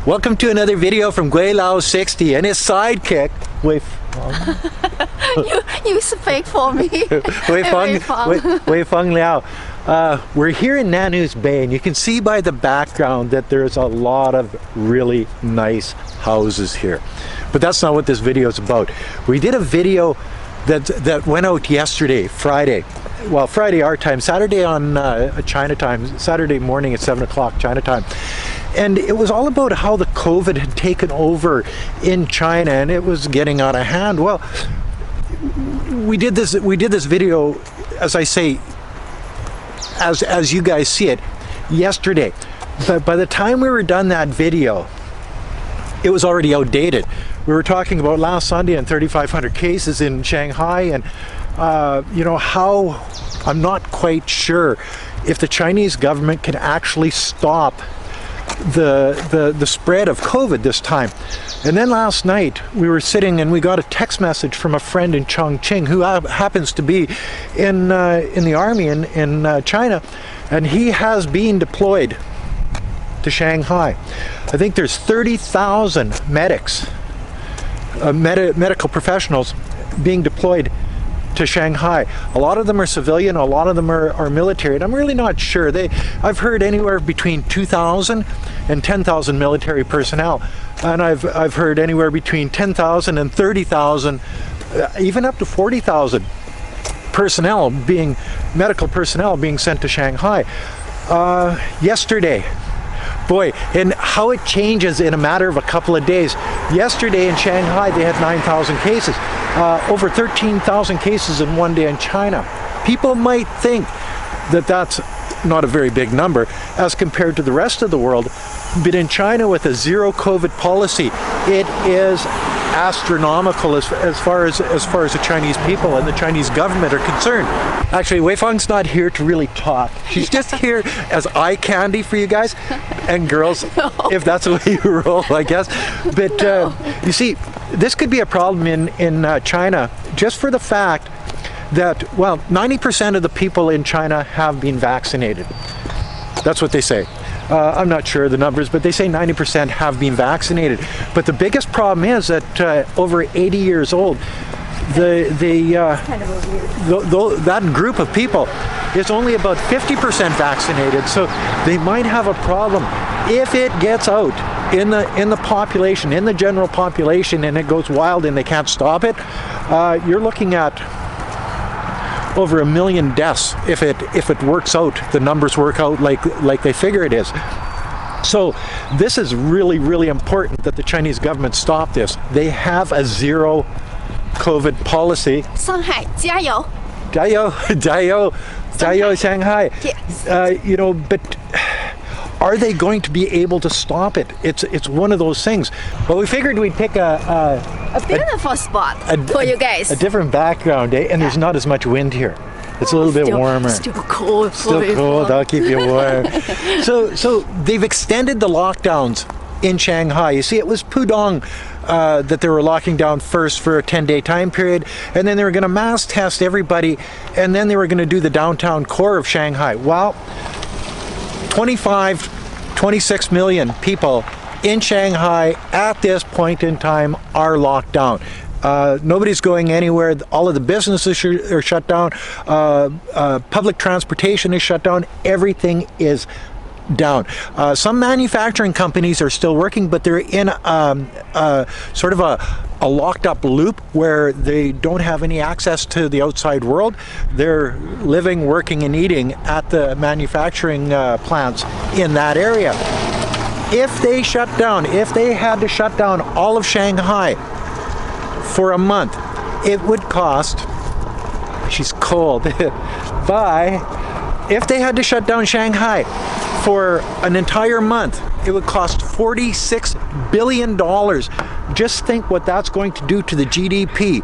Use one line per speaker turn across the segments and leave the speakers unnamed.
Welcome to another video from Gweilo 60 and his sidekick, Weifang.
you speak for me.
Weifang Liao. We're here in Nanu's Bay, and you can see by the background that there's a lot of really nice houses here. But that's not what this video is about. We did a video that went out yesterday, Friday. Well, Friday our time, Saturday on China time, Saturday morning at 7 o'clock China time. And it was all about how the COVID had taken over in China and it was getting out of hand. Well, we did this video, as I say, as you guys see it, yesterday. But by the time we were done that video, it was already outdated. We were talking about last Sunday and 3,500 cases in Shanghai, and you know, how I'm not quite sure if the Chinese government can actually stop the spread of COVID this time. And then last night we were sitting and we got a text message from a friend in Chongqing who happens to be in the army in China, and he has been deployed to Shanghai. I think there's 30,000 medics, medical professionals being deployed to Shanghai. A lot of them are civilian, a lot of them are military, and I'm really not sure. I've heard anywhere between 2,000 and 10,000 military personnel, and I've heard anywhere between 10,000 and 30,000, even up to 40,000 personnel medical personnel being sent to Shanghai. Yesterday, boy, and how it changes in a matter of a couple of days. Yesterday in Shanghai they had 9,000 cases. Over 13,000 cases in one day in China. People might think that that's not a very big number as compared to the rest of the world, but in China with a zero COVID policy, it is astronomical as far as the Chinese people and the Chinese government are concerned. Actually, Weifang's not here to really talk. She's just here as eye candy for you guys and girls, if that's the way you roll, I guess. But you see, this could be a problem in China just for the fact that, well, 90% of the people in China have been vaccinated. That's what they say. I'm not sure the numbers, but they say 90% have been vaccinated. But the biggest problem is that over 80 years old, that group of people is only about 50% vaccinated. So they might have a problem if it gets out in the population, in the general population, and it goes wild and they can't stop it. You're looking at over 1 million deaths if it works out, the numbers work out like they figure it is. So this is really, really important that the Chinese government stop this. They have a zero COVID policy.
Shanghai, 加油!
加油, 加油, 加油, Shanghai.
Yes.
You know, but are they going to be able to stop it? It's one of those things. Well, we figured we'd pick a
beautiful spot for you guys.
A different background, eh? And there's not as much wind here. It's a little bit warmer.
Still cold.
Still cold. I'll keep you warm. So they've extended the lockdowns in Shanghai. You see, it was Pudong that they were locking down first for a 10-day time period, and then they were going to mass test everybody, and then they were going to do the downtown core of Shanghai. Well, 26 million people in Shanghai at this point in time are locked down. Nobody's going anywhere. All of the businesses are shut down. Public transportation is shut down. Everything is down. Some manufacturing companies are still working, but they're in sort of a locked up loop where they don't have any access to the outside world. They're living, working, and eating at the manufacturing plants in that area. If they shut down, if they had to shut down all of Shanghai for a month, it would cost, she's cold, if they had to shut down Shanghai for an entire month, it would cost $46 billion. Just think what that's going to do to the GDP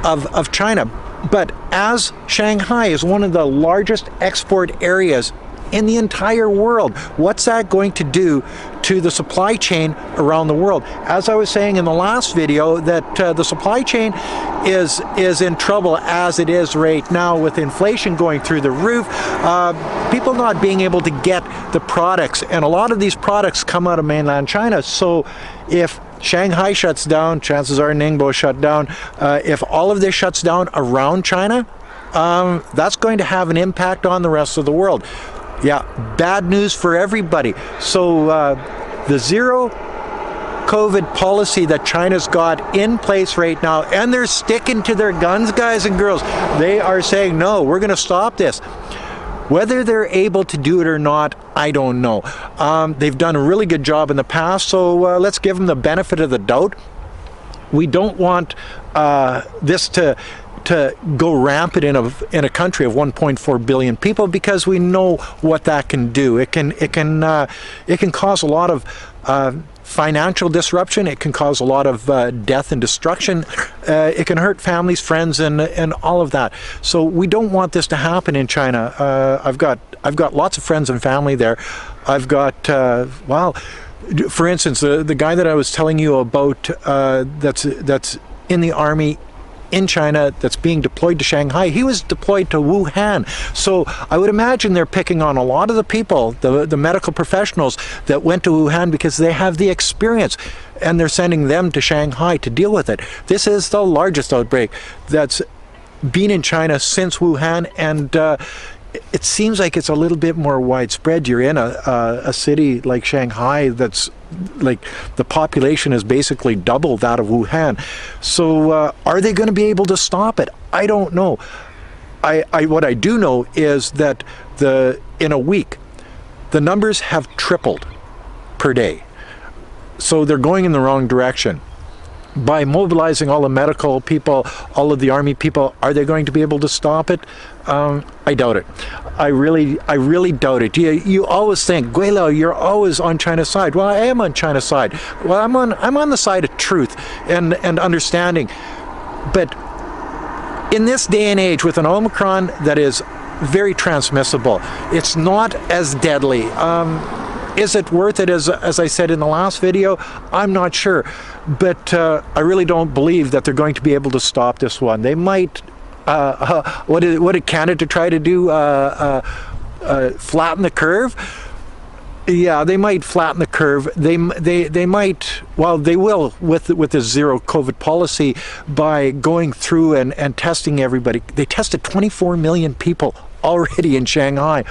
of China. But as Shanghai is one of the largest export areas in the entire world, what's that going to do to the supply chain around the world. As I was saying in the last video, that the supply chain is in trouble as it is right now, with inflation going through the roof, people not being able to get the products, and a lot of these products come out of mainland China. So if Shanghai shuts down, chances are Ningbo shut down. If all of this shuts down around China, that's going to have an impact on the rest of the world. Yeah, bad news for everybody. So the zero COVID policy that China's got in place right now, and they're sticking to their guns, guys and girls. They are saying, no, we're going to stop this. Whether they're able to do it or not, I don't know. They've done a really good job in the past, so let's give them the benefit of the doubt. We don't want this to go rampant in a country of 1.4 billion people, because we know what that can do. It can cause a lot of financial disruption. It can cause a lot of death and destruction. It can hurt families, friends, and all of that. So we don't want this to happen in China. I've got lots of friends and family there. I've got well, for instance, the guy that I was telling you about, that's in the army in China, that's being deployed to Shanghai, he was deployed to Wuhan. So I would imagine they're picking on a lot of the people, the medical professionals that went to Wuhan, because they have the experience, and they're sending them to Shanghai to deal with it. This is the largest outbreak that's been in China since Wuhan, and it seems like it's a little bit more widespread. You're in a city like Shanghai that's like, the population is basically double that of Wuhan. So are they going to be able to stop it? I don't know. What I do know is that in a week, the numbers have tripled per day. So they're going in the wrong direction. By mobilizing all the medical people, all of the army people, are they going to be able to stop it? I doubt it. I really doubt it. You always think, Gweilo, you're always on China's side. Well, I am on China's side. Well, I'm on the side of truth and understanding. But in this day and age, with an Omicron that is very transmissible, it's not as deadly. Is it worth it, as I said in the last video? I'm not sure. But I really don't believe that they're going to be able to stop this one. They might, what did Canada try to do? Flatten the curve? Yeah, they might flatten the curve. They might, well, they will with the zero COVID policy, by going through and testing everybody. They tested 24 million people already in Shanghai.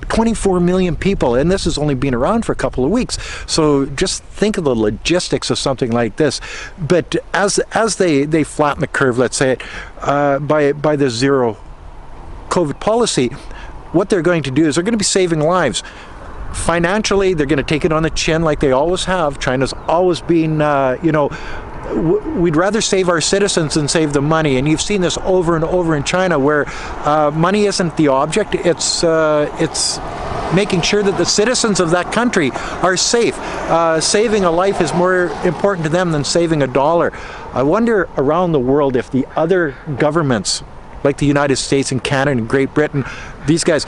24 million people, and this has only been around for a couple of weeks. So just think of the logistics of something like this. But as they flatten the curve, let's say, by the zero COVID policy, what they're going to do is they're going to be saving lives. Financially, they're going to take it on the chin like they always have. China's always been, we'd rather save our citizens than save the money, and you've seen this over and over in China, where money isn't the object. It's making sure that the citizens of that country are safe. Saving a life is more important to them than saving a dollar. I wonder around the world if the other governments, like the United States and Canada and Great Britain, these guys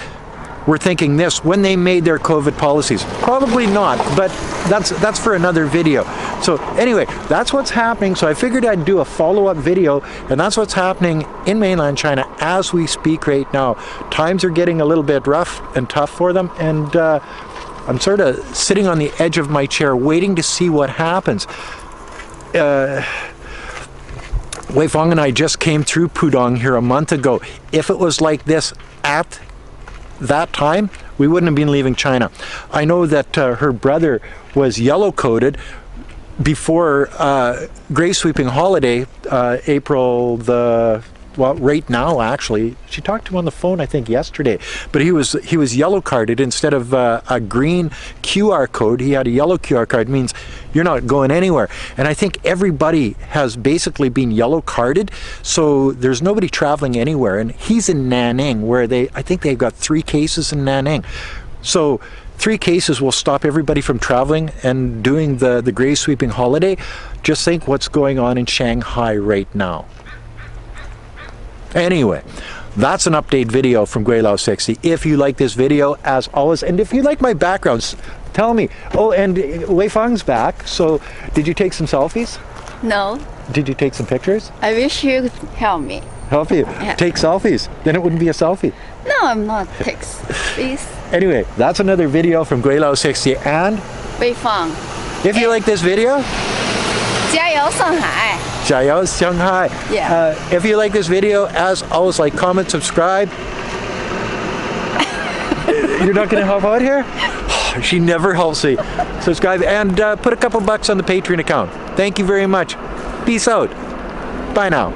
were thinking this when they made their COVID policies. Probably not, but that's for another video. So anyway, that's what's happening. So I figured I'd do a follow-up video, and that's what's happening in mainland China as we speak right now. Times are getting a little bit rough and tough for them, and I'm sort of sitting on the edge of my chair waiting to see what happens. Weifang and I just came through Pudong here a month ago. If it was like this at that time, we wouldn't have been leaving China. I know that her brother was yellow-coded before Gray Sweeping Holiday, April right now actually. She talked to him on the phone I think yesterday, but he was yellow carded. Instead of a green QR code, he had a yellow QR card. It means you're not going anywhere. And I think everybody has basically been yellow carded, so there's nobody traveling anywhere. And he's in Nanning, where I think they've got 3 cases in Nanning. So 3 cases will stop everybody from traveling and doing the Gray Sweeping Holiday. Just think what's going on in Shanghai right now. Anyway, That's an update video from Gweilo 60. If you like this video, as always, and if you like my backgrounds, tell me. Oh, and Weifang's back. So did you take some selfies?
No,
Did you take some pictures?
I wish you could help me.
Help you. Take selfies. Then it wouldn't be a selfie.
No, I'm not. Thanks. Please.
Anyway, that's another video from Gweilo 60. And
Weifang.
if you like this video,
加油上海.
加油 Shanghai.
Yeah.
If you like this video, as always, like, comment, subscribe. You're not going to help out here? She never helps me. Subscribe and put a couple bucks on the Patreon account. Thank you very much. Peace out. Bye now.